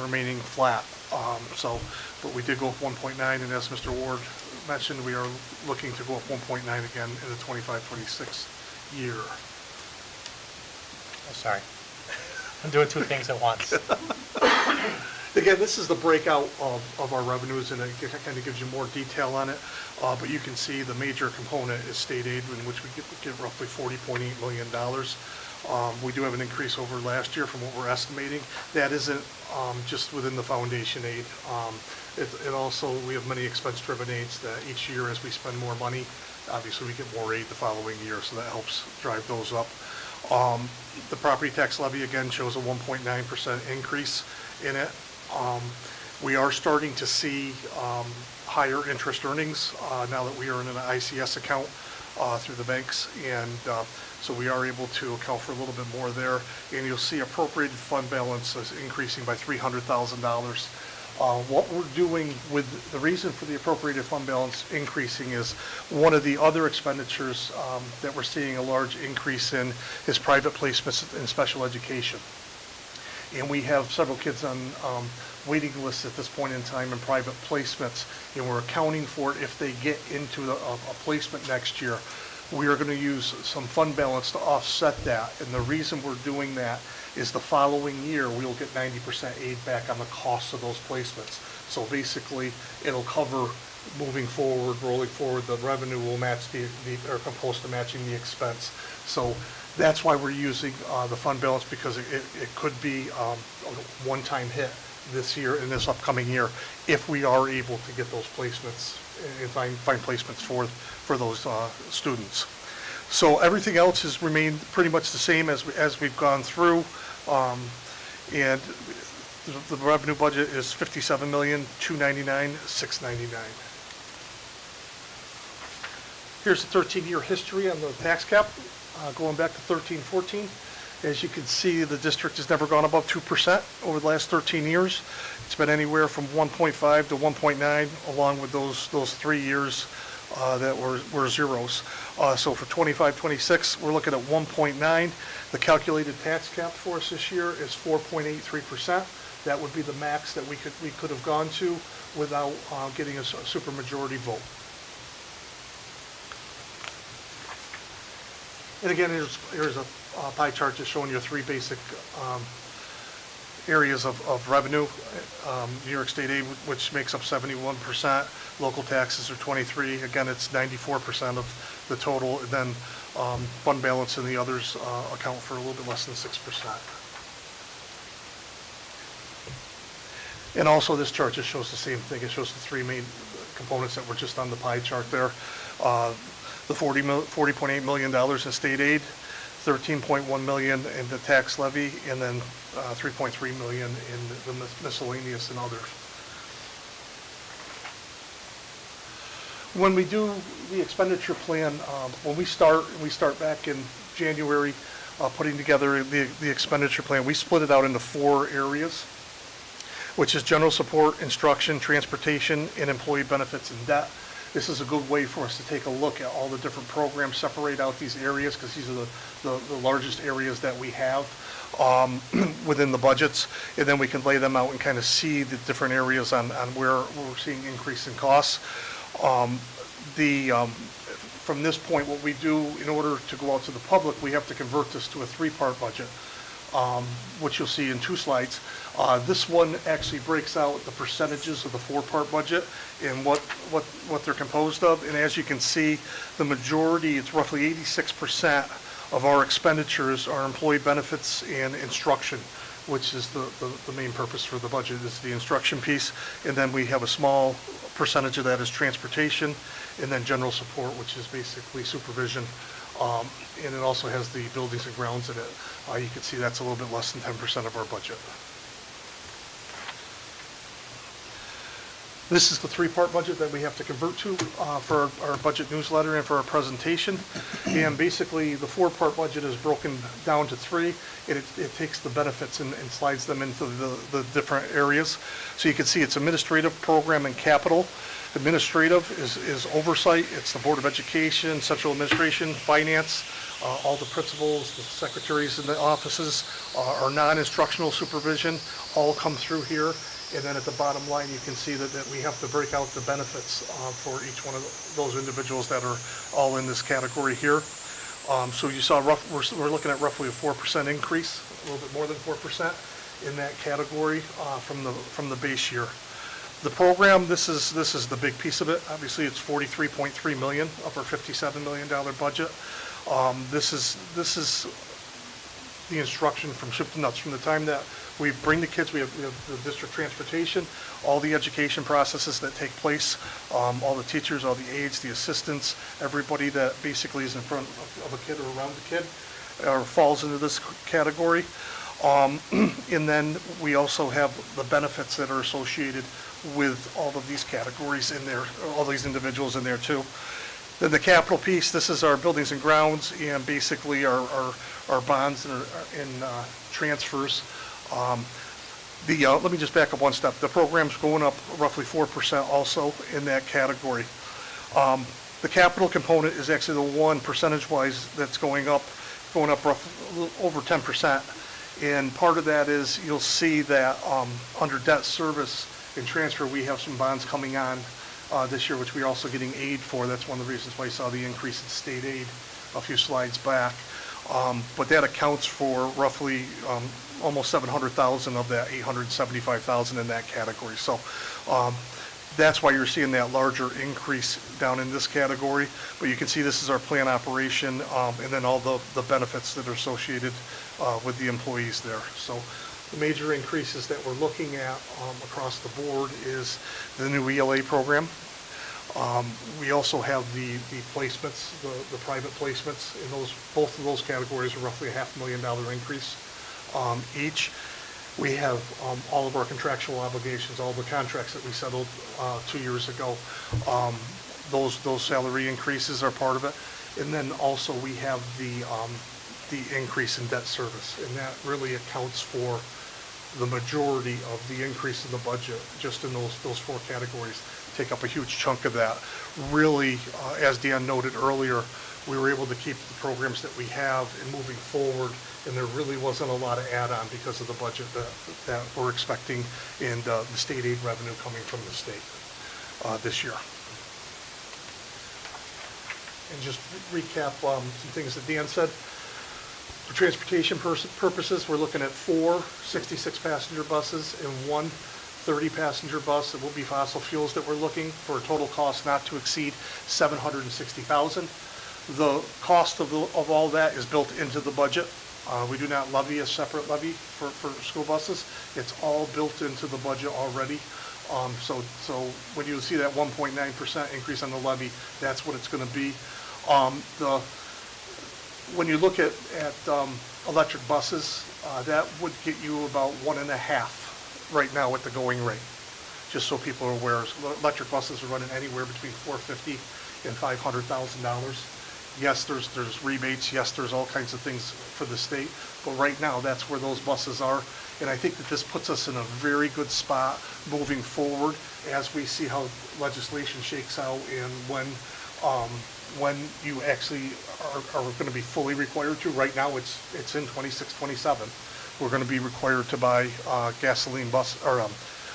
remaining flat. But we did go up 1.9, and as Mr. Ward mentioned, we are looking to go up 1.9 again in the 25-26 year. Oh, sorry. I'm doing two things at once. Again, this is the breakout of our revenues, and it kind of gives you more detail on it. But you can see the major component is state aid, in which we get roughly $40.8 million. We do have an increase over last year from what we're estimating. That isn't just within the foundation aid. It also, we have many expense-driven aids that each year as we spend more money, obviously we get more aid the following year, so that helps drive those up. The property tax levy, again, shows a 1.9% increase in it. We are starting to see higher interest earnings now that we are in an ICS account through the banks, and so we are able to account for a little bit more there. And you'll see appropriated fund balance is increasing by $300,000. What we're doing with the reason for the appropriated fund balance increasing is one of the other expenditures that we're seeing a large increase in is private placements in special education. And we have several kids on waiting lists at this point in time in private placements, and we're accounting for it if they get into a placement next year. We are going to use some fund balance to offset that, and the reason we're doing that is the following year we'll get 90% aid back on the cost of those placements. So basically it'll cover moving forward, rolling forward, the revenue will match or come close to matching the expense. So that's why we're using the fund balance, because it could be a one-time hit this year, in this upcoming year, if we are able to get those placements and find placements for those students. So everything else has remained pretty much the same as we've gone through, and the revenue budget is $57,299,699. Here's the 13-year history on the tax cap, going back to 13-14. As you can see, the district has never gone above 2% over the last 13 years. It's been anywhere from 1.5 to 1.9, along with those 3 years that were zeros. So for 25-26, we're looking at 1.9. The calculated tax cap for us this year is 4.83%. That would be the max that we could have gone to without getting a supermajority vote. And again, here's a pie chart just showing you 3 basic areas of revenue. New York State aid, which makes up 71%. Local taxes are 23%. Again, it's 94% of the total. And then fund balance and the others account for a little bit less than 6%. And also this chart just shows the same thing. It shows the 3 main components that were just on the pie chart there. The $40.8 million in state aid, $13.1 million in the tax levy, and then $3.3 million in the miscellaneous and others. When we do the expenditure plan, when we start back in January putting together the expenditure plan, we split it out into 4 areas, which is general support, instruction, transportation, and employee benefits and debt. This is a good way for us to take a look at all the different programs, separate out these areas, because these are the largest areas that we have within the budgets, and then we can lay them out and kind of see the different areas on where we're seeing increase in costs. From this point, what we do in order to go out to the public, we have to convert this to a 3-part budget, which you'll see in 2 slides. This one actually breaks out the percentages of the 4-part budget and what they're composed of. And as you can see, the majority, it's roughly 86% of our expenditures are employee benefits and instruction, which is the main purpose for the budget, is the instruction piece. And then we have a small percentage of that is transportation, and then general support, which is basically supervision. And it also has the buildings and grounds in it. You can see that's a little bit less than 10% of our budget. This is the three-part budget that we have to convert to for our budget newsletter and for our presentation. And basically, the four-part budget is broken down to three. It takes the benefits and slides them into the different areas. So you can see it's administrative, program, and capital. Administrative is oversight. It's the Board of Education, Central Administration, Finance, all the principals, the secretaries in the offices, our non-instructional supervision, all come through here. And then at the bottom line, you can see that we have to break out the benefits for each one of those individuals that are all in this category here. So you saw we're looking at roughly a 4% increase, a little bit more than 4% in that category from the base year. The program, this is the big piece of it. Obviously, it's $43.3 million of our $57 million budget. This is the instruction from soup to nuts. From the time that we bring the kids, we have the district transportation, all the education processes that take place, all the teachers, all the aides, the assistants, everybody that basically is in front of a kid or around the kid or falls into this category. And then we also have the benefits that are associated with all of these categories in there, all these individuals in there too. Then the capital piece, this is our buildings and grounds and basically our bonds and transfers. Let me just back up one step. The program's going up roughly 4% also in that category. The capital component is actually the one percentage-wise that's going up roughly over 10%. And part of that is you'll see that under debt service and transfer, we have some bonds coming on this year, which we're also getting aid for. That's one of the reasons why you saw the increase in state aid a few slides back. But that accounts for roughly almost 700,000 of that 875,000 in that category. So that's why you're seeing that larger increase down in this category. But you can see this is our plan operation and then all the benefits that are associated with the employees there. So the major increases that we're looking at across the board is the new ELA program. We also have the placements, the private placements in both of those categories are roughly a $500,000 increase each. We have all of our contractual obligations, all the contracts that we settled 2 years ago. Those salary increases are part of it. And then also we have the increase in debt service, and that really accounts for the majority of the increase in the budget just in those four categories. Take up a huge chunk of that. Really, as Dan noted earlier, we were able to keep the programs that we have and moving forward, and there really wasn't a lot of add-on because of the budget that we're expecting and the state aid revenue coming from the state this year. And just recap some things that Dan said. For transportation purposes, we're looking at 4 66-passenger buses and 1 30-passenger bus. It will be fossil fuels that we're looking for a total cost not to exceed $760,000. The cost of all that is built into the budget. We do not levy a separate levy for school buses. It's all built into the budget already. So when you see that 1.9% increase on the levy, that's what it's going to be. When you look at electric buses, that would get you about 1.5 right now at the going rate, just so people are aware. Electric buses are running anywhere between $450,000 and $500,000. Yes, there's rebates. Yes, there's all kinds of things for the state, but right now that's where those buses are. And I think that this puts us in a very good spot moving forward as we see how legislation shakes out and when you actually are going to be fully required to. Right now it's in 26, 27. We're going to be required to buy gasoline bus or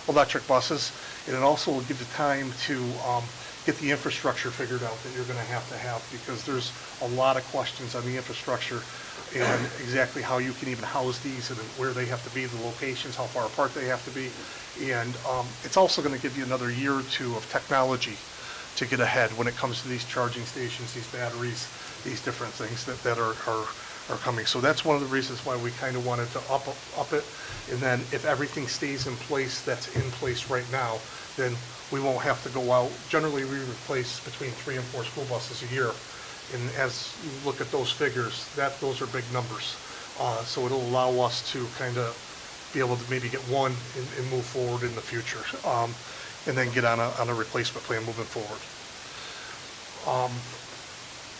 electric buses, and it also will give you time to get the infrastructure figured out that you're going to have, because there's a lot of questions on the infrastructure and exactly how you can even house these and where they have to be, the locations, how far apart they have to be. And it's also going to give you another year or two of technology to get ahead when it comes to these charging stations, these batteries, these different things that are coming. So that's one of the reasons why we kind of wanted to up it. And then if everything stays in place that's in place right now, then we won't have to go out. Generally, we replace between 3 and 4 school buses a year. And as you look at those figures, those are big numbers. So it'll allow us to kind of be able to maybe get one and move forward in the future. and then get on a replacement plan moving forward.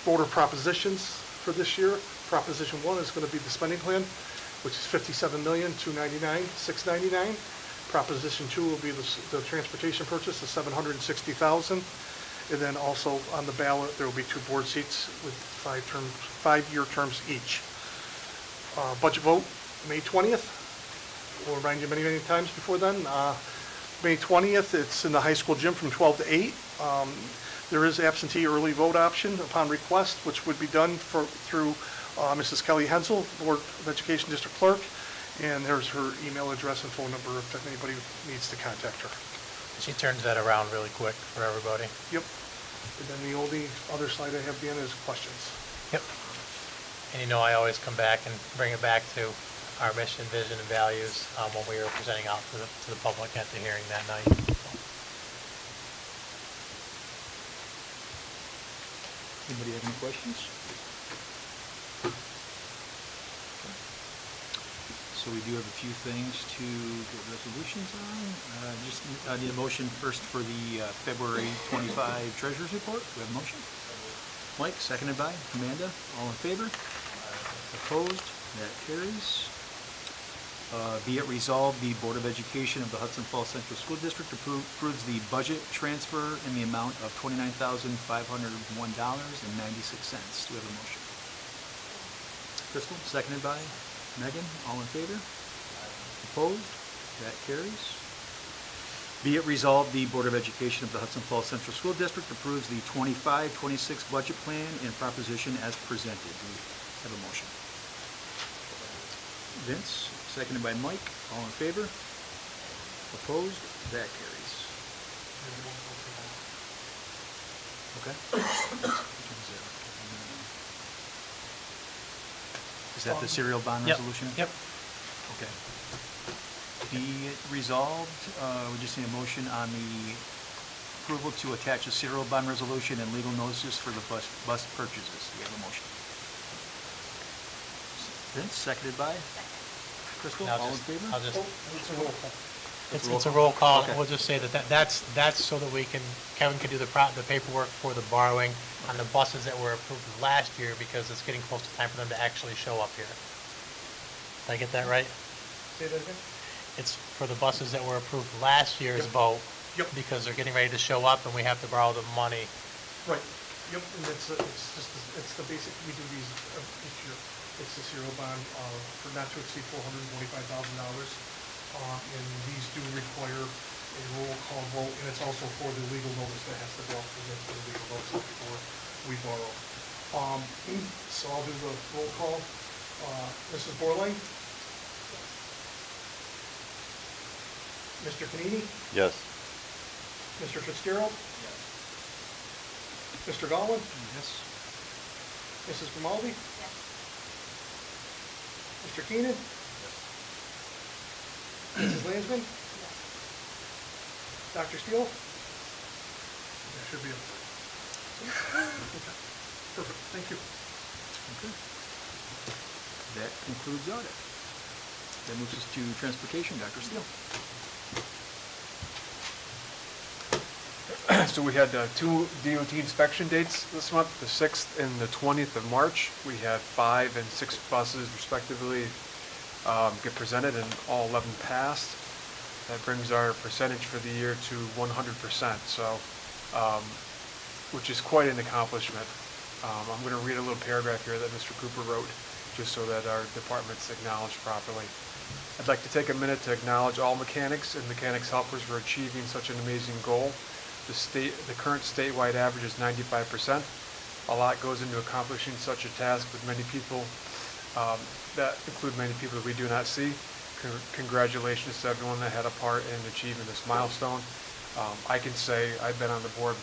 Voter propositions for this year. Proposition 1 is going to be the spending plan, which is $57,299,699. Proposition 2 will be the transportation purchase of $760,000. And then also on the ballot, there will be 2 board seats with 5-year terms each. Budget vote, May 20th. We'll remind you many times before then. May 20th, it's in the high school gym from 12 to 8. There is absentee early vote option upon request, which would be done through Mrs. Kelly Hensel, Board of Education District Clerk, and there's her email address and phone number if anybody needs to contact her. She turns that around really quick for everybody. Yep. And then the only other slide I have, Dan, is questions. Yep. And you know, I always come back and bring it back to our mission, vision, and values when we were presenting out to the public at the hearing that night. Anybody have any questions? So we do have a few things to get resolutions on. Just need a motion first for the February 25 Treasurers Report. Do we have a motion? Mike, seconded by Amanda. All in favor? Opposed? That carries. Be it resolved, the Board of Education of the Hudson Falls Central School District approves the budget transfer in the amount of $29,501.96. Do we have a motion? Crystal, seconded by Megan. All in favor? Opposed? That carries. Be it resolved, the Board of Education of the Hudson Falls Central School District approves the 25-26 budget plan and proposition as presented. Do we have a motion? Vince, seconded by Mike. All in favor? Opposed? That carries. Okay. Is that the serial bond Yep. resolution? Yep. Okay. Be it resolved, we just need a motion on the approval to attach a serial bond resolution and legal notices for the bus purchases. Do we have a motion? Vince, seconded by Crystal. Now All in favor? I'll just, It's a roll call. it's a roll call. Okay. We'll just say that's so that Kevin can do the paperwork for the borrowing on the buses that were approved last year, because it's getting close to time for them to actually show up here. Did I get that right? Say that again? It's for the buses that were approved last year's Yep. vote. Yep. Because they're getting ready to show up and we have to borrow the money. Right. Yep, and it's the basic, we do these each year. It's the serial bond for not to exceed $445,000. And these do require a roll call vote, and it's also for the legal notice that has to go out for the legal notice before we borrow. So I'll do the roll call. Mrs. Borline? Mr. Canini? Yes. Mr. Fitzgerald? Mr. Gollin? Yes. Mrs. Grimaldi? Mr. Keenan? Mrs. Landsman? Dr. Steele? That should be it. Okay. Perfect, thank you. Okay. That concludes audit. That moves us to transportation. Dr. Steele. So we had 2 DOT inspection dates this month, the 6th and the 20th of March. We had 5 and 6 buses respectively get presented, and all 11 passed. That brings our percentage for the year to 100%, so, which is quite an accomplishment. I'm going to read a little paragraph here that Mr. Cooper wrote, just so that our department's acknowledged properly. I'd like to take a minute to acknowledge all mechanics and mechanics helpers for achieving such an amazing goal. The current statewide average is 95%. A lot goes into accomplishing such a task with many people, that include many people that we do not see. Congratulations to everyone that had a part in achieving this milestone. I can say I've been on the board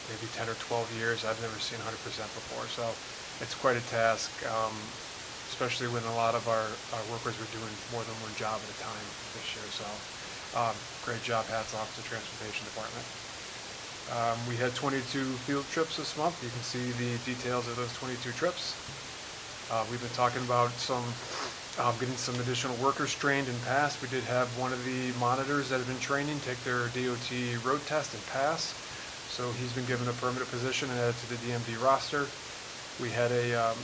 maybe 10 or 12 years. I've never seen 100% before, so it's quite a task, especially when a lot of our workers were doing more than one job at a time this year. So great job, hats off to the Transportation Department. We had 22 field trips this month. You can see the details of those 22 trips. We've been talking about some Getting some additional workers trained and passed. We did have one of the monitors that have been training take their DOT road test and pass. So he's been given a permanent position and added to the DMD roster. We had a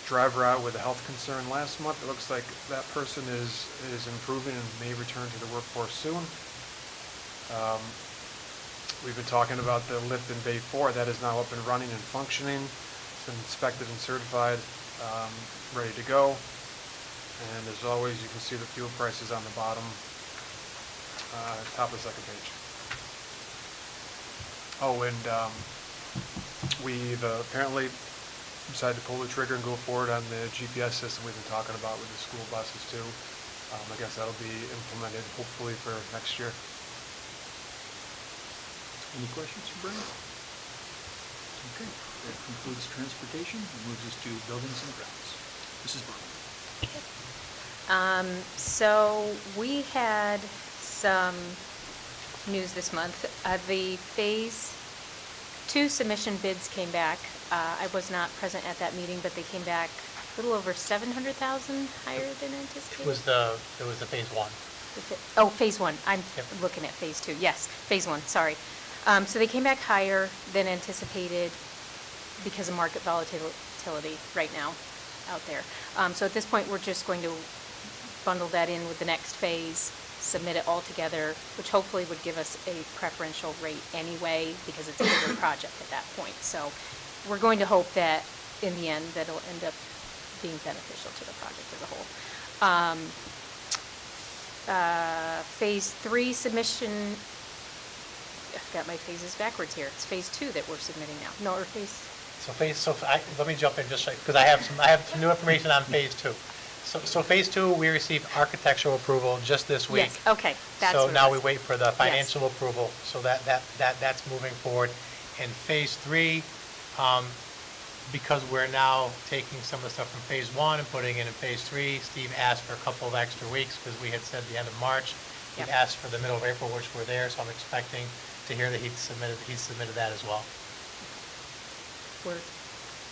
driver out with a health concern last month. It looks like that person is improving and may return to the workforce soon. We've been talking about the lift in Bay 4. That is now up and running and functioning. It's been inspected and certified, ready to go. And as always, you can see the fuel prices on the bottom, top of the second page. Oh, and we've apparently decided to pull the trigger and go forward on the GPS system we've been talking about with the school buses too. I guess that'll be implemented hopefully for next year. Any questions for Brian? Okay, that concludes transportation and moves us to buildings and grounds. Mrs. Berman. So we had some news this month. The Phase 2 submission bids came back. I was not present at that meeting, but they came back a little over 700,000 higher than anticipated. It was the phase 1. Oh, Phase 1. I'm Yep. looking at Phase 2. Yes, Phase 1, sorry. So they came back higher than anticipated because of market volatility right now out there. So at this point, we're just going to bundle that in with the next phase, submit it all together, which hopefully would give us a preferential rate anyway, because it's a bigger project at that point. So we're going to hope that in the end, that'll end up being beneficial to the project as a whole. Phase 3 submission, I've got my phases backwards here. It's Phase 2 that we're submitting now. No, or Let me jump in just because I have some new information on phase 2. So phase 2, we received architectural approval just this week. yes, okay, that's So what it now we was. wait for the financial approval, so that's moving forward. And phase 3, because we're now taking some of the stuff from phase 1 and putting it in phase 3, Steve asked for a couple of extra weeks because we had said the end of March. He Yep. asked for the middle of April, which we're there, so I'm expecting to hear that he submitted that as well. We're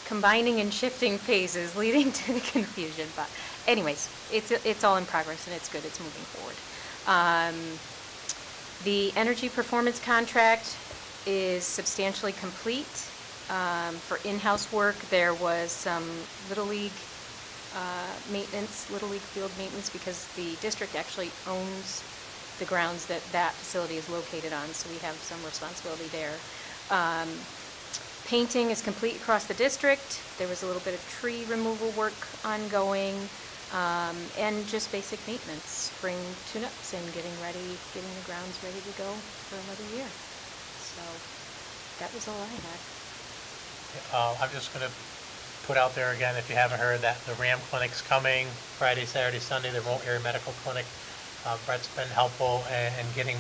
combining and shifting phases, leading to the confusion, but anyways, it's all in progress and it's good, it's moving forward. The energy performance contract is substantially complete. For in-house work, there was some Little League maintenance, Little League field maintenance, because the district actually owns the grounds that facility is located on, so we have some responsibility there. Painting is complete across the district. There was a little bit of tree removal work ongoing, and just basic maintenance, spring tune-ups and getting the grounds ready to go for another year. So that was all I had. I'm just going to put out there again, if you haven't heard, that the RAM clinic's coming Friday, Saturday, Sunday, the remote area medical clinic. Brett's been helpful in getting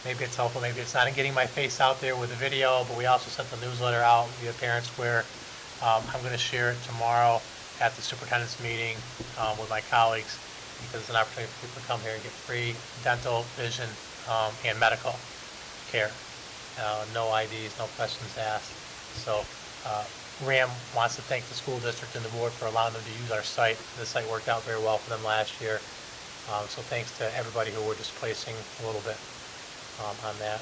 maybe it's helpful, maybe it's not, in getting my face out there with the video, but we also sent the newsletter out via Parent Square. I'm going to share it tomorrow at the superintendent's meeting with my colleagues, because it's an opportunity for people to come here and get free dental, vision, and medical care. No IDs, no questions asked. So RAM wants to thank the school district and the board for allowing them to use our site. The site worked out very well for them last year. So thanks to everybody who we're displacing a little bit on that.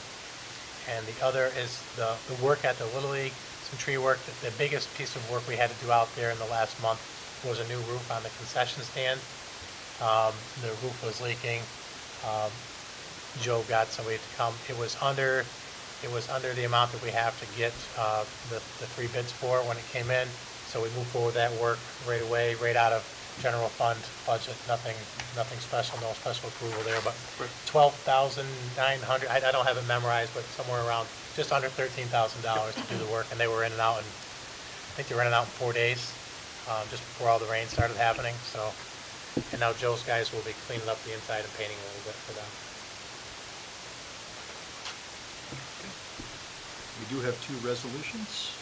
And the other is the work at the Little League, some tree work. The biggest piece of work we had to do out there in the last month was a new roof on the concession stand. The roof was leaking. Joe got somebody to come. It was under the amount that we have to get the 3 bids for when it came in. So we moved forward with that work right away, right out of general fund budget. Nothing special, no special approval there, but $12,900. I don't have it memorized, but somewhere around just under $13,000 to do the work, and they were in and out, and I think they were in and out in 4 days, just before all the rain started happening. So, and now Joe's guys will be cleaning up the inside and painting a little bit for them. We do have 2 resolutions.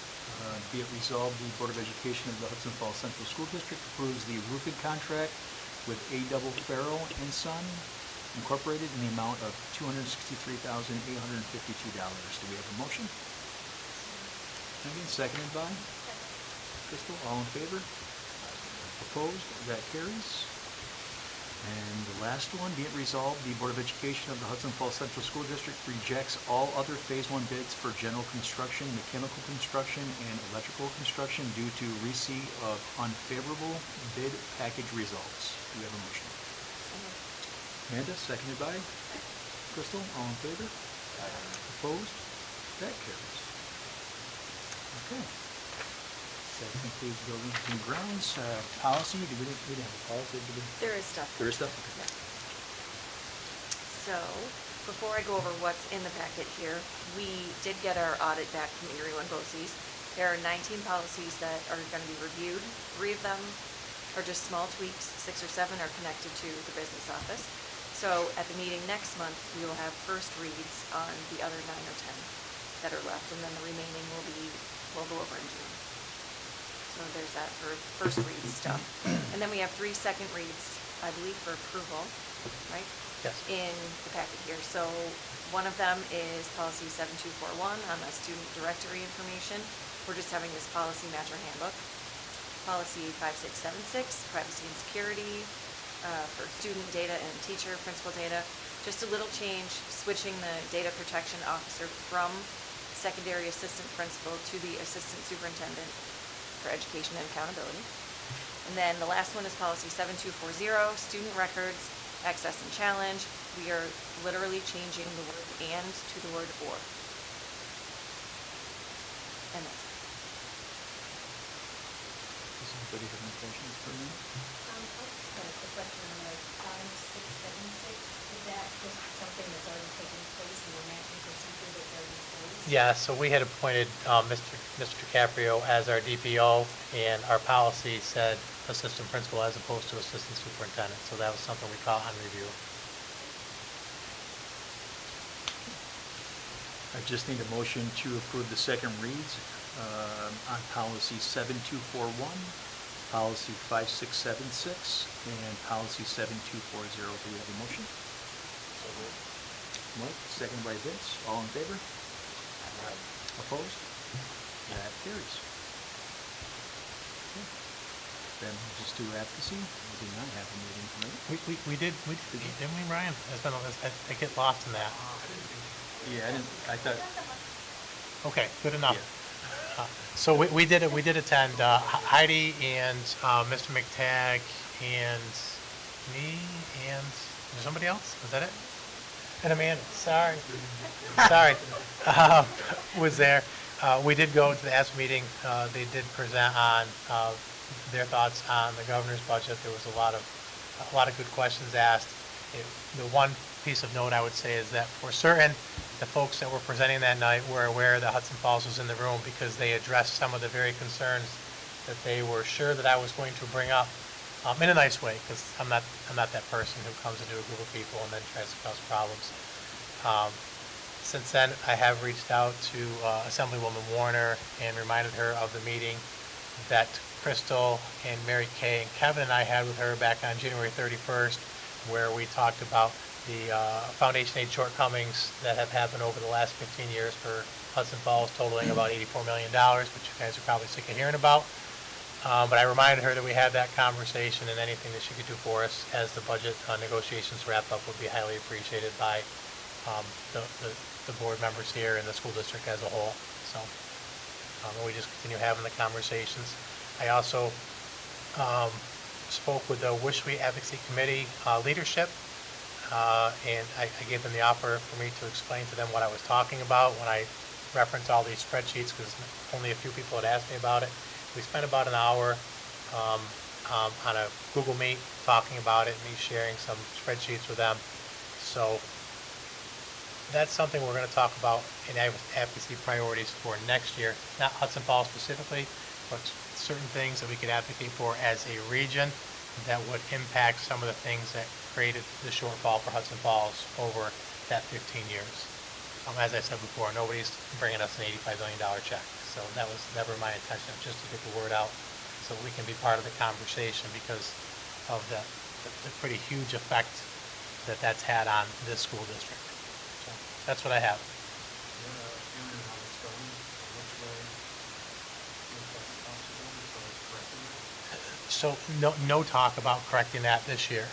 Be it resolved, the Board of Education of the Hudson Falls Central School District approves the roofing contract with A. Farrell and Son Incorporated in the amount of $263,852. Do we have a motion? Again, seconded by Crystal. All in favor? Opposed? That carries. And the last one, be it resolved, the Board of Education of the Hudson Falls Central School District rejects all other Phase 1 bids for general construction, mechanical construction, and electrical construction due to receipt of unfavorable bid package results. Do we have a motion? Amanda, seconded by Crystal. All in favor? Opposed? That carries. Okay. That concludes buildings and grounds. Policy, we didn't have a policy, did we? There is stuff. There is stuff? Yeah. So, before I go over what's in the packet here, we did get our audit back from Erie One BOCES. There are 19 policies that are going to be reviewed. 3 of them are just small tweaks. 6 or 7 are connected to the business office. So, at the meeting next month, we will have first reads on the other 9 or 10 that are left, and then the remaining we'll go over in June. So there's that for first read stuff. And then we have 3 second reads, I believe, for approval, right? Yes. In the packet here. So one of them is policy 7241 on the student directory information. We're just having this policy match our handbook. Policy 5676, privacy and security for student data and teacher principal data. Just a little change, switching the data protection officer from secondary assistant principal to the assistant superintendent for education and accountability. And then the last one is policy 7240, student records, access and challenge. We are literally changing the word "and" to the word "or." And that's it. Does anybody have any questions for me? I just got a quick question on the 5676. Is that just something that's already taken place and we're matching procedure that's already in place? Yeah, so we had appointed Mr. DiCaprio as our DPO, and our policy said assistant principal as opposed to assistant superintendent, so that was something we caught on review. I just need a motion to approve the second reads on policy 7241, policy 5676, and policy 7240. Do we have a motion? Mike, seconded by Vince. All in favor? Opposed? That carries. Okay. Then we'll just do advocacy. We did not have a meeting tonight. We did, didn't we, Ryan? I get lost in that. Yeah, I thought, Okay, good enough. yeah. So we did attend, Heidi and Mr. McTagg and me and, was there somebody else? Was that it? And Amanda, sorry. Was there. We did go to the ASP meeting. They did present on their thoughts on the governor's budget. There was a lot of good questions asked. The one piece of note I would say is that for certain, the folks that were presenting that night were aware that Hudson Falls was in the room because they addressed some of the very concerns that they were sure that I was going to bring up in a nice way, because I'm not that person who comes into a group of people and then tries to cause problems. Since then, I have reached out to Assemblywoman Warner and reminded her of the meeting that Crystal and Mary Kay and Kevin and I had with her back on January 31st, where we talked about the foundation aid shortcomings that have happened over the last 15 years for Hudson Falls, totaling about $84 million, which you guys are probably sick of hearing about. But I reminded her that we had that conversation, and anything that she could do for us as the budget negotiations wrap up would be highly appreciated by the board members here and the school district as a whole. So we just continue having the conversations. I also spoke with the Wish We Advocacy Committee leadership, and I gave them the offer for me to explain to them what I was talking about when I referenced all these spreadsheets, because only a few people had asked me about it. We spent about an hour on a Google Meet talking about it, me sharing some spreadsheets with them. So that's something we're going to talk about in advocacy priorities for next year, not Hudson Falls specifically, but certain things that we could advocate for as a region that would impact some of the things that created the shortfall for Hudson Falls over that 15 years. As I said before, nobody's bringing us an $85 million check. So that was never my intention, just to get the word out so we can be part of the conversation because of the pretty huge effect that that's had on this school district. So that's what I have. So no talk about correcting that this year.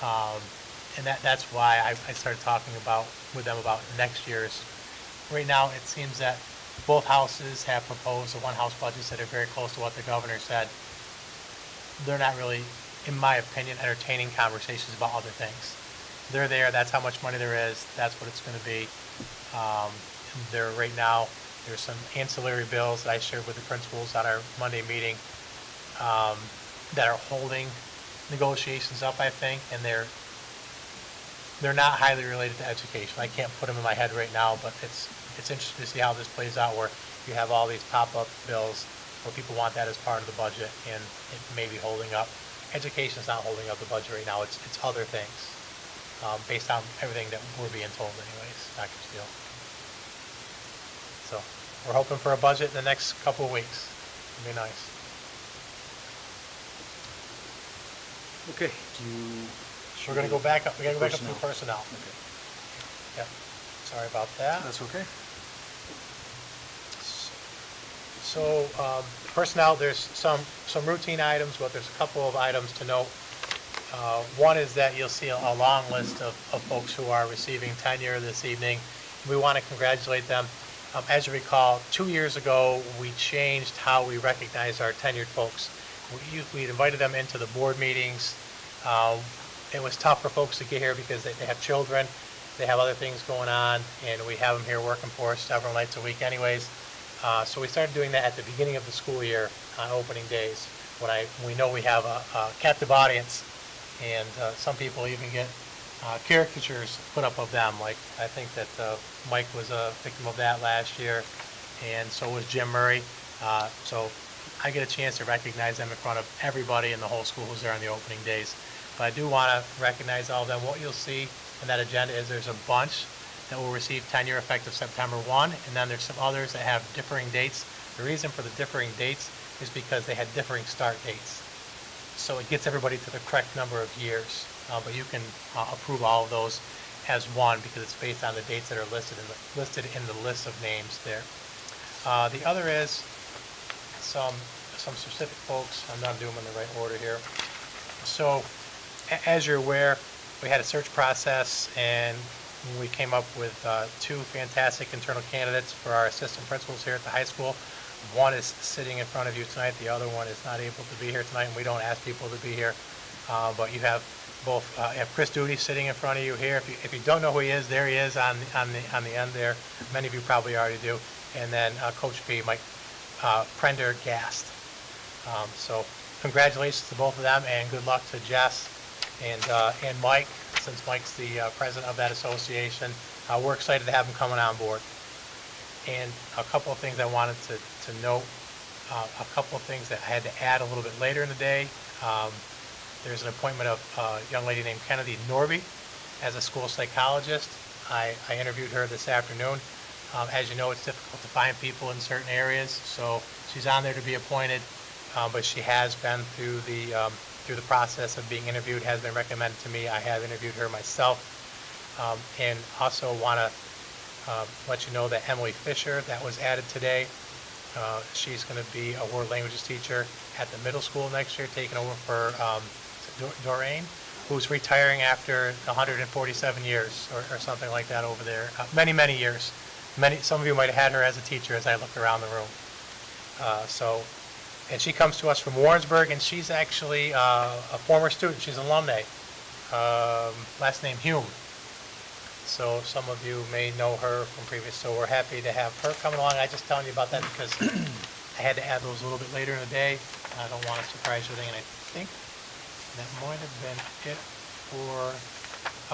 And that's why I started talking with them about next year's. Right now, it seems that both houses have proposed the one house budgets that are very close to what the governor said. They're not really, in my opinion, entertaining conversations about other things. They're there, that's how much money there is, that's what it's gonna be. Right now, there's some ancillary bills that I shared with the principals at our Monday meeting, that are holding negotiations up, I think, and they're not highly related to education. I can't put them in my head right now, but it's interesting to see how this plays out, where you have all these pop-up bills where people want that as part of the budget, and it may be holding up. Education's not holding up the budget right now, it's other things, based on everything that we're being told anyways, Dr. Steele. So, we're hoping for a budget in the next couple of weeks. It'll be nice. Okay, do you? We're gonna go back up, we gotta go back up to Personnel. personnel. Okay. Yep, sorry about that. That's okay. So, personnel, there's some routine items, but there's a couple of items to note. One is that you'll see a long list of folks who are receiving tenure this evening. We want to congratulate them. As you recall, 2 years ago, we changed how we recognize our tenured folks. We invited them into the board meetings. It was tough for folks to get here because they have children, they have other things going on, and we have them here working for us several nights a week anyways. So we started doing that at the beginning of the school year on opening days, when we know we have a captive audience, and some people even get caricatures put up of them. Like, I think that Mike was a victim of that last year, and so was Jim Murray. So I get a chance to recognize them in front of everybody in the whole school who's there on the opening days. But I do want to recognize all of them. What you'll see in that agenda is there's a bunch that will receive tenure effective September 1, and then there's some others that have differing dates. The reason for the differing dates is because they had differing start dates. So it gets everybody to the correct number of years. But you can approve all of those as one because it's based on the dates that are listed in the list of names there. The other is some specific folks. I'm not doing them in the right order here. So, as you're aware, we had a search process, and we came up with 2 fantastic internal candidates for our assistant principals here at the high school. One is sitting in front of you tonight. The other one is not able to be here tonight, and we don't ask people to be here. But you have both. You have Chris Duty sitting in front of you here. If you don't know who he is, there he is on the end there. Many of you probably already do. And then Coach P, Mike Prendergast. So congratulations to both of them, and good luck to Jess and Mike, since Mike's the president of that association. We're excited to have him coming on board. And a couple of things I wanted to note, a couple of things that I had to add a little bit later in the day. There's an appointment of a young lady named Kennedy Norby as a school psychologist. I interviewed her this afternoon. As you know, it's difficult to find people in certain areas, so she's on there to be appointed, but she has been through the process of being interviewed, has been recommended to me. I have interviewed her myself, and also want to let you know that Emily Fisher, that was added today, she's going to be a world languages teacher at the middle school next year, taking over for Doreen, who's retiring after 147 years or something like that over there. Many, many years. Some of you might have had her as a teacher as I looked around the room. And she comes to us from Warrensburg, and she's actually a former student. She's an alumni. Last name Hume. So some of you may know her from previous, so we're happy to have her coming along. I just telling you about that because I had to add those a little bit later in the day. I don't want to surprise you, and I think that might have been it for...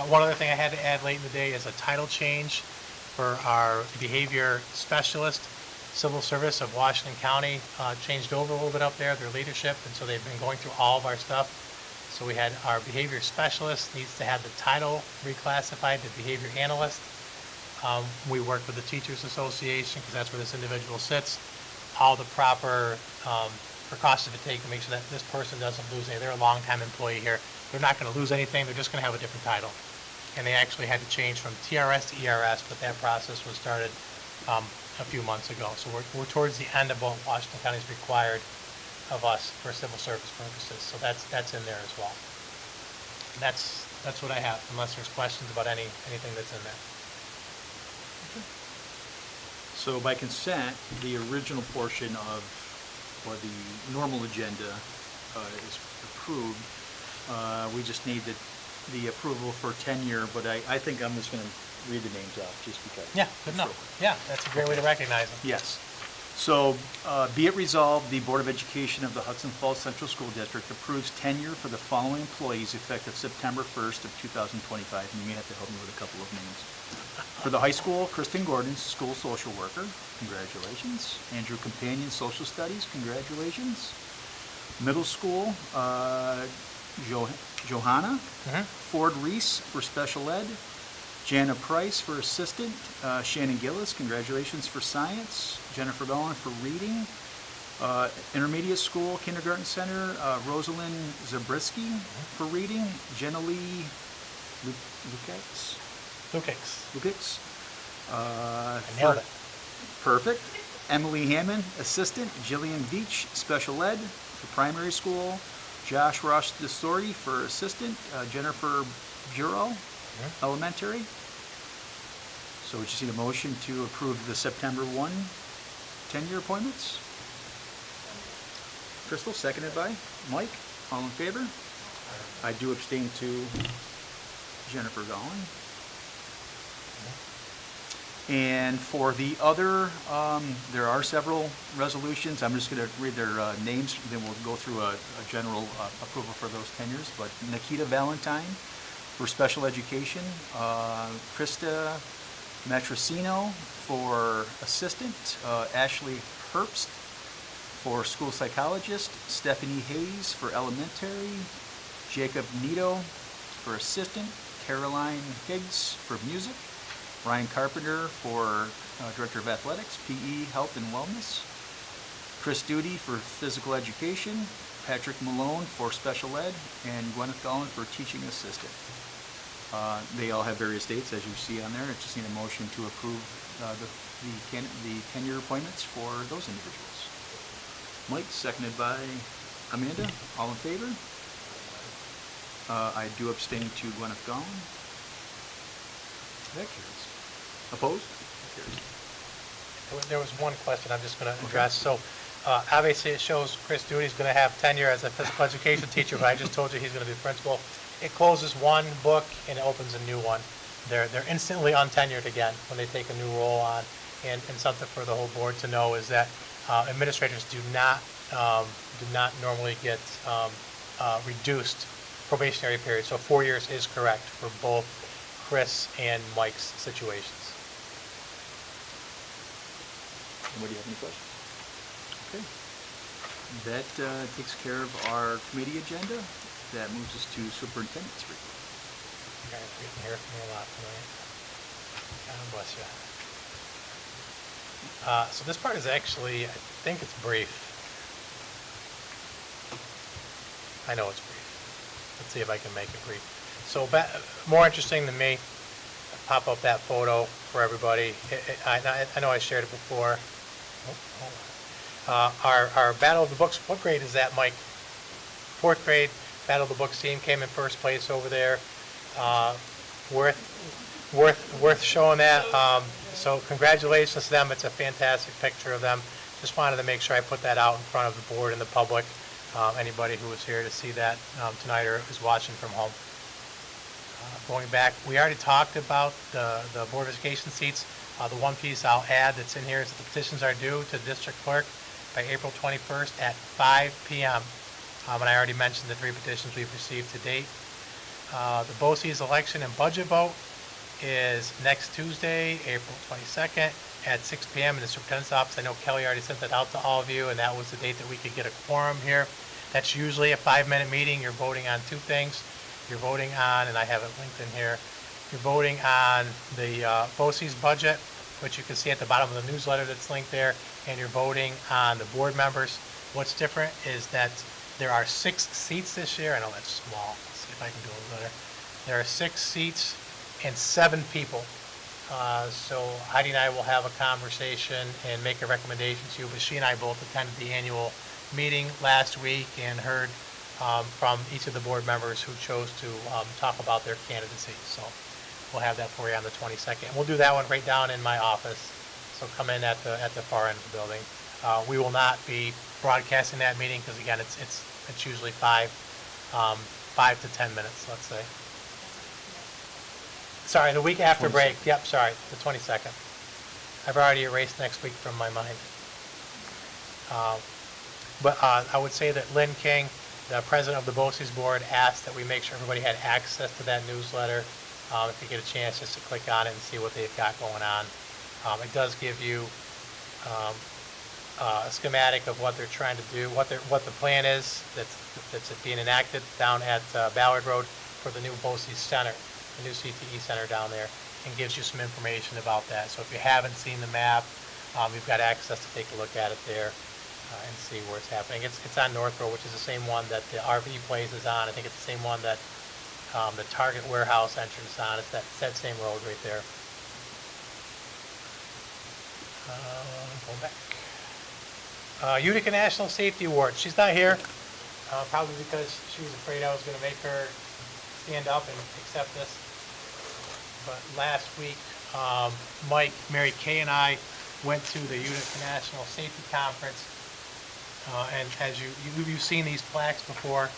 one other thing I had to add late in the day is a title change for our behavior specialist. Civil Service of Washington County changed over a little bit up there, their leadership, and so they've been going through all of our stuff. So we had our behavior specialist needs to have the title reclassified to behavior analyst. We worked with the Teachers Association, because that's where this individual sits, all the proper precautions to take to make sure that this person doesn't lose anything. They're a longtime employee here. They're not going to lose anything. They're just going to have a different title. And they actually had to change from TRS to ERS, but that process was started a few months ago. So we're towards the end of what Washington County is required of us for civil service purposes. So that's in there as well. And that's That's what I have, unless there's questions about anything that's in there. So by consent, the original portion of, or the normal agenda is approved. We just need the approval for tenure, but I think I'm just gonna read the names out just because. Yeah, good enough. Yeah, that's a great way to recognize them. Yes. So, be it resolved, the Board of Education of the Hudson Falls Central School District approves tenure for the following employees effective September 1st of 2025. And you may have to help me with a couple of names. For the high school, Kristen Gordon, school social worker, congratulations. Andrew Companion, social studies, congratulations. Middle school, Johanna. Ford Reese for special ed. Jana Price for assistant. Shannon Gillis, congratulations for science. Jennifer Bowen for reading. Intermediate school, kindergarten center, Rosalind Zabriskie for reading. Jenna Lee Lukix. I nailed it. Perfect. Emily Hammond, assistant. Jillian Veach, special ed for primary school. Josh Ross DeSori for assistant. Jennifer Bureau, elementary. So we just need a motion to approve the September 1 tenure appointments. Crystal, seconded by Mike. All in favor? I do abstain to Jennifer Gowan. And for the other, there are several resolutions. I'm just going to read their names, then we'll go through a general approval for those tenures. But Nikita Valentine for special education, Krista Matrosino for assistant, Ashley Herbst for school psychologist, Stephanie Hayes for elementary, Jacob Nito for assistant, Caroline Higgs for music, Ryan Carpenter for director of athletics, PE, health and wellness, Chris Duty for physical education, Patrick Malone for special ed, and Gwyneth Gowan for teaching assistant. They all have various dates, as you see on there. I just need a motion to approve the tenure appointments for those individuals. Mike, seconded by Amanda. All in favor? I do abstain to Gwyneth Gowan. That carries. Opposed? That carries. There was one question I'm just going to address. So obviously it shows Chris Duty's going to have tenure as a physical education teacher, but I just told you he's going to be principal. It closes one book and it opens a new one. They're instantly untenured again when they take a new role on. And something for the whole board to know is that administrators do not normally get reduced probationary period. So 4 years is correct for both Chris and Mike's situations. Anybody have any questions? Okay. That takes care of our committee agenda. That moves us to superintendent's report. You guys are getting here from me a lot tonight. God bless you. So this part is actually, I think it's brief. I know it's brief. Let's see if I can make it brief. So more interesting than me, pop up that photo for everybody. I know I shared it before. Our Battle of the Books, what grade is that, Mike? 4th grade Battle of the Books team came in first place over there. Worth showing that. So congratulations to them. It's a fantastic picture of them. Just wanted to make sure I put that out in front of the board and the public. Anybody who was here to see that tonight or is watching from home. Going back, we already talked about the Board of Education seats. The one piece I'll add that's in here is that the petitions are due to the district clerk by April 21st at 5 p.m. And I already mentioned the 3 petitions we've received to date. The BOCES election and budget vote is next Tuesday, April 22nd at 6 p.m. in the superintendent's office. I know Kelly already sent that out to all of you, and that was the date that we could get a quorum here. That's usually a 5-minute meeting. You're voting on 2 things. You're voting on, and I have it linked in here, you're voting on the BOCES budget, which you can see at the bottom of the newsletter that's linked there, and you're voting on the board members. What's different is that there are 6 seats this year. I know that's small. Let's see if I can do a little better. There are 6 seats and 7 people. So Heidi and I will have a conversation and make a recommendation to you, but she and I both attended the annual meeting last week and heard from each of the board members who chose to talk about their candidacy. So we'll have that for you on the 22nd. We'll do that one right down in my office. So come in at the far end of the building. We will not be broadcasting that meeting because again, it's usually 5 to 10 minutes, let's say. Sorry, the week after break. Yep, sorry, the 22nd. I've already erased next week from my mind. But I would say that Lynn King, the president of the BOCES board, asked that we make sure everybody had access to that newsletter. If you get a chance just to click on it and see what they've got going on. It does give you a schematic of what they're trying to do, what the plan is that's being enacted down at Ballard Road for the new BOCES Center, the new CTE Center down there, and gives you some information about that. So if you haven't seen the map, you've got access to take a look at it there and see where it's happening. It's on North Road, which is the same one that the RV place is on. I think it's the same one that the Target warehouse entrance is on. It's that same road right there. Go back. Utica National Safety Award. She's not here, probably because she was afraid I was going to make her stand up and accept this. But last week, Mike, Mary Kay, and I went to the Utica National Safety Conference. And as you've seen these plaques before,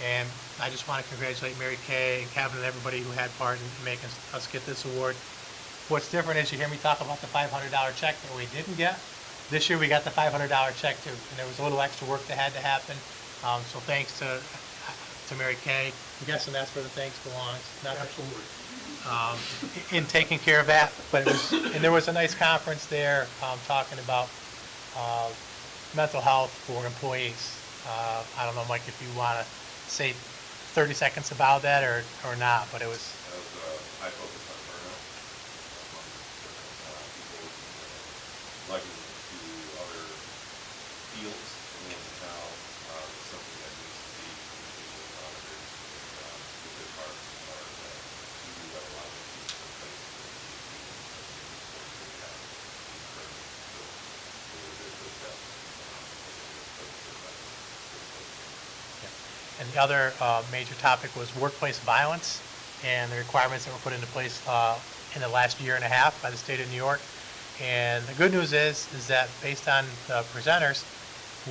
and I just want to congratulate Mary Kay and Kevin and everybody who had part in making us get this award. What's different is you hear me talk about the $500 check that we didn't get. This year we got the $500 check too, and there was a little extra work that had to happen. So thanks to Mary Kay. I'm guessing that's where the thanks belongs. Absolutely. In taking care of that, but there was a nice conference there talking about mental health for employees. I don't know, Mike, if you want to say 30 seconds about that or not, but it was. That was high focus on burnout among people liking to other fields in the town. It's something that needs to be continually monitored. The good parts are that we do have a lot of people in place that need to be encouraged. So it was a good step. And the other major topic was workplace violence and the requirements that were put into place in the last year and a half by the state of New York. And the good news is that based on the presenters,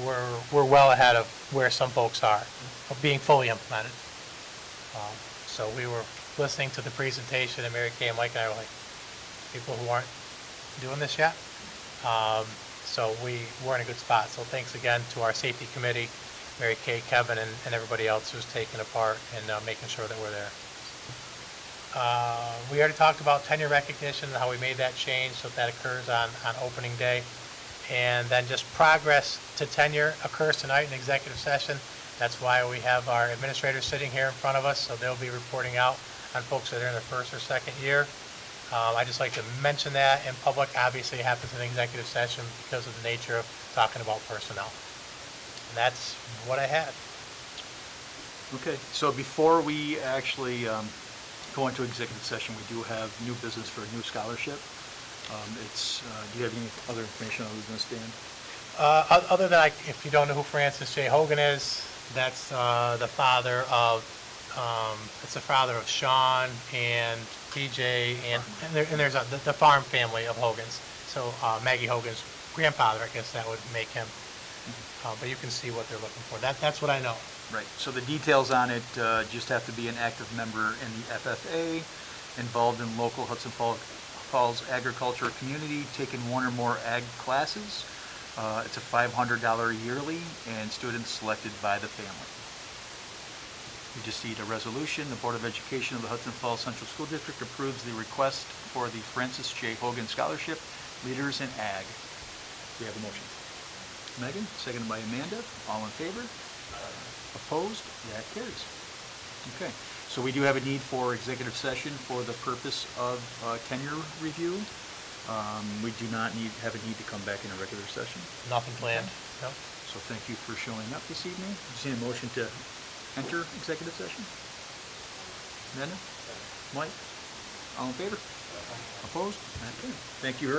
we're well ahead of where some folks are, of being fully implemented. So we were listening to the presentation, and Mary Kay and Mike and I were like, people who aren't doing this yet? So we're in a good spot. So thanks again to our safety committee, Mary Kay, Kevin, and everybody else who's taken a part in making sure that we're there. We already talked about tenure recognition and how we made that change so that occurs on opening day. And then just progress to tenure occurs tonight in executive session. That's why we have our administrators sitting here in front of us, so they'll be reporting out on folks that are in their first or second year. I just like to mention that in public. Obviously, it happens in executive session because of the nature of talking about personnel. And that's what I had. Okay, so before we actually go into executive session, we do have new business for a new scholarship. Do you have any other information other than this, Dan? Other than, if you don't know who Francis J. Hogan is, that's the father of Sean and DJ, and there's the farm family of Hogans. So Maggie Hogan's grandfather, I guess that would make him. But you can see what they're looking for. That's what I know. Right, so the details on it just have to be an active member in the FFA, involved in local Hudson Falls agriculture community, taken one or more ag classes. It's a $500 yearly, and students selected by the family. We just need a resolution. The Board of Education of the Hudson Falls Central School District approves the request for the Francis J. Hogan Scholarship, Leaders in Ag. We have a motion. Megan, seconded by Amanda. All in favor? Opposed? That carries. Okay, so we do have a need for executive session for the purpose of tenure review. We do not have a need to come back in a regular session. Nothing planned. Okay. No. So thank you for showing up this evening. Just need a motion to enter executive session. Amanda? Mike? All in favor? Opposed? Okay. Thank you very